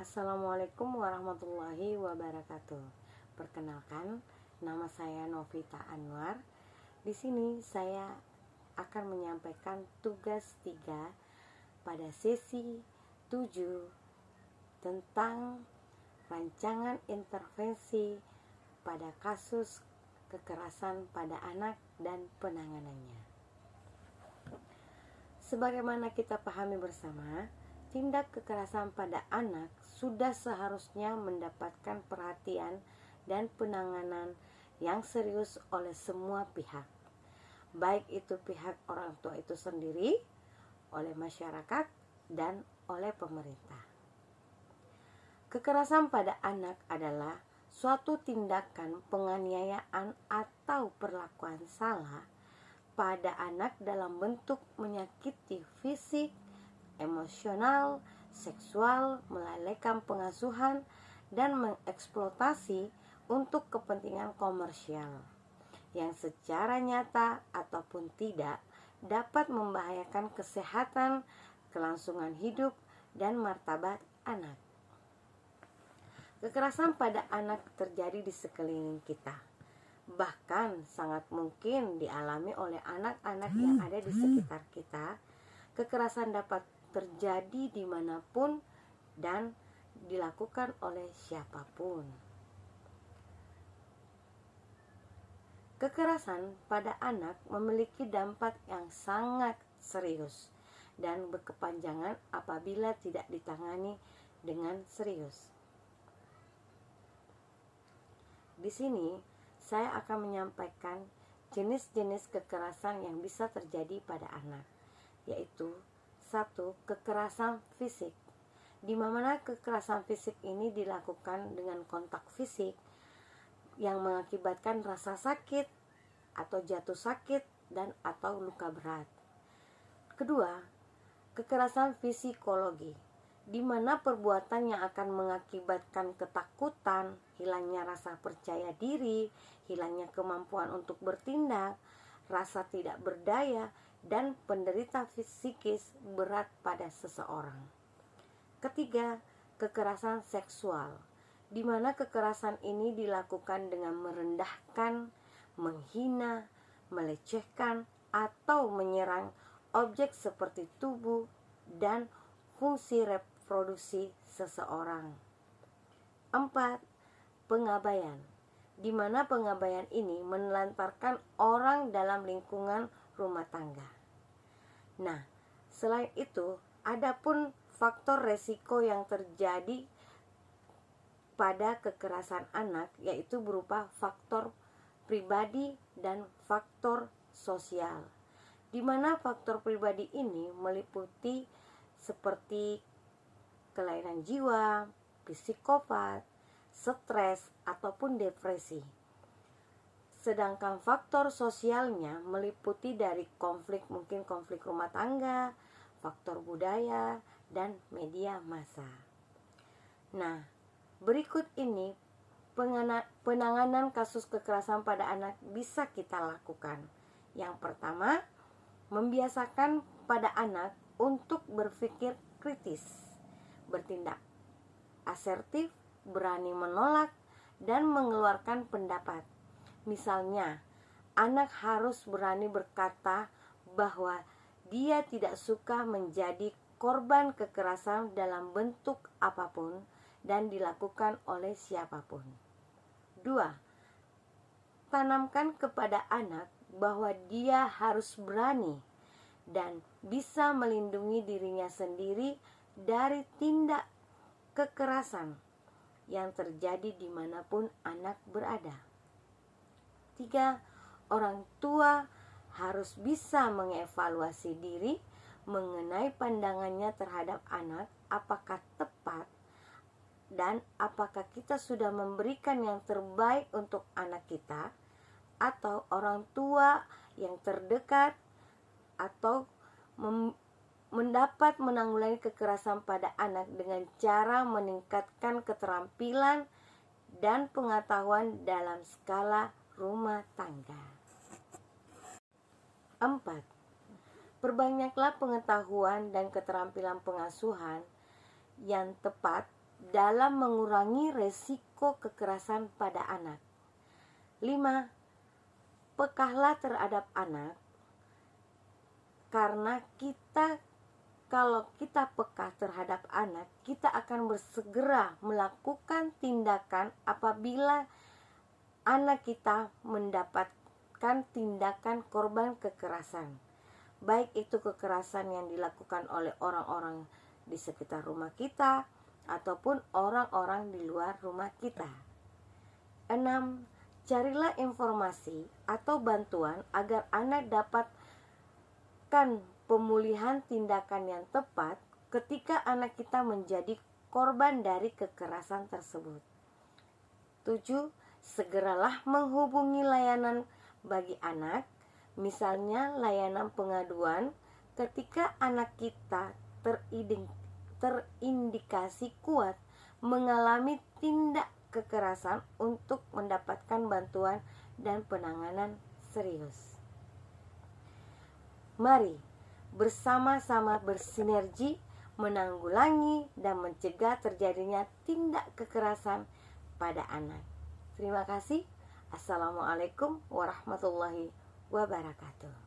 Assalamualaikum warahmatullahi wabarakatuh. Perkenalkan, nama saya Novita Anwar. Di sini saya akan menyampaikan tugas 3 pada sesi 7 tentang rancangan intervensi pada kasus kekerasan pada anak dan penanganannya. Sebagaimana kita pahami bersama, tindak kekerasan pada anak sudah seharusnya mendapatkan perhatian dan penanganan yang serius oleh semua pihak, baik itu pihak orang tua itu sendiri, oleh masyarakat, dan oleh pemerintah. Kekerasan pada anak adalah suatu tindakan penganiayaan atau perlakuan salah pada anak dalam bentuk menyakiti fisik, emosional, seksual, melalaikan pengasuhan, dan mengeksploitasi untuk kepentingan komersial yang secara nyata ataupun tidak dapat membahayakan kesehatan, kelangsungan hidup, dan martabat anak. Kekerasan pada anak terjadi di sekeliling kita, bahkan sangat mungkin dialami oleh anak-anak yang ada di sekitar kita. Kekerasan dapat terjadi dimanapun dan dilakukan oleh siapapun. Kekerasan pada anak memiliki dampak yang sangat serius dan berkepanjangan apabila tidak ditangani dengan serius. Di sini saya akan menyampaikan jenis-jenis kekerasan yang bisa terjadi pada anak, yaitu 1. Kekerasan fisik, di mana kekerasan fisik ini dilakukan dengan kontak fisik yang mengakibatkan rasa sakit atau jatuh sakit dan atau luka berat. Kedua, kekerasan psikologi, di mana perbuatan yang akan mengakibatkan ketakutan, hilangnya rasa percaya diri, hilangnya kemampuan untuk bertindak, rasa tidak berdaya, dan penderita psikis berat pada seseorang. Ketiga, kekerasan seksual, di mana kekerasan ini dilakukan dengan merendahkan, menghina, melecehkan, atau menyerang objek seperti tubuh dan fungsi reproduksi seseorang. 4. Pengabaian, di mana pengabaian ini menelantarkan orang dalam lingkungan rumah tangga. Nah, selain itu, adapun faktor resiko yang terjadi pada kekerasan anak, yaitu berupa faktor pribadi dan faktor sosial, di mana faktor pribadi ini meliputi seperti kelainan jiwa, psikopat, stres, ataupun depresi. Sedangkan faktor sosialnya meliputi dari mungkin konflik rumah tangga, faktor budaya, dan media massa. Nah, berikut ini penanganan kasus kekerasan pada anak bisa kita lakukan. Yang pertama, membiasakan pada anak untuk berpikir kritis, bertindak asertif, berani menolak, dan mengeluarkan pendapat. Misalnya, anak harus berani berkata bahwa dia tidak suka menjadi korban kekerasan dalam bentuk apapun dan dilakukan oleh siapapun. 2. Tanamkan kepada anak bahwa dia harus berani dan bisa melindungi dirinya sendiri dari tindak kekerasan yang terjadi dimanapun anak berada. 3. Orang tua harus bisa mengevaluasi diri mengenai pandangannya terhadap anak, apakah tepat dan apakah kita sudah memberikan yang terbaik untuk anak kita, atau orang tua yang terdekat atau mendapat menanggulangi kekerasan pada anak dengan cara meningkatkan keterampilan dan pengetahuan dalam skala rumah tangga. 4. Perbanyaklah pengetahuan dan keterampilan pengasuhan yang tepat dalam mengurangi resiko kekerasan pada anak. 5. Pekalah terhadap anak, karena kalau kita peka terhadap anak, kita akan bersegera melakukan tindakan apabila anak kita mendapatkan tindakan korban kekerasan, baik itu kekerasan yang dilakukan oleh orang-orang di sekitar rumah kita ataupun orang-orang di luar rumah kita. 6. Carilah informasi atau bantuan agar anak dapatkan pemulihan tindakan yang tepat ketika anak kita menjadi korban dari kekerasan tersebut. 7. Segeralah menghubungi layanan bagi anak, misalnya layanan pengaduan ketika anak kita terindikasi kuat mengalami tindak kekerasan untuk mendapatkan bantuan dan penanganan serius. Mari bersama-sama bersinergi menanggulangi dan mencegah terjadinya tindak kekerasan pada anak. Terima kasih. Assalamualaikum warahmatullahi wabarakatuh.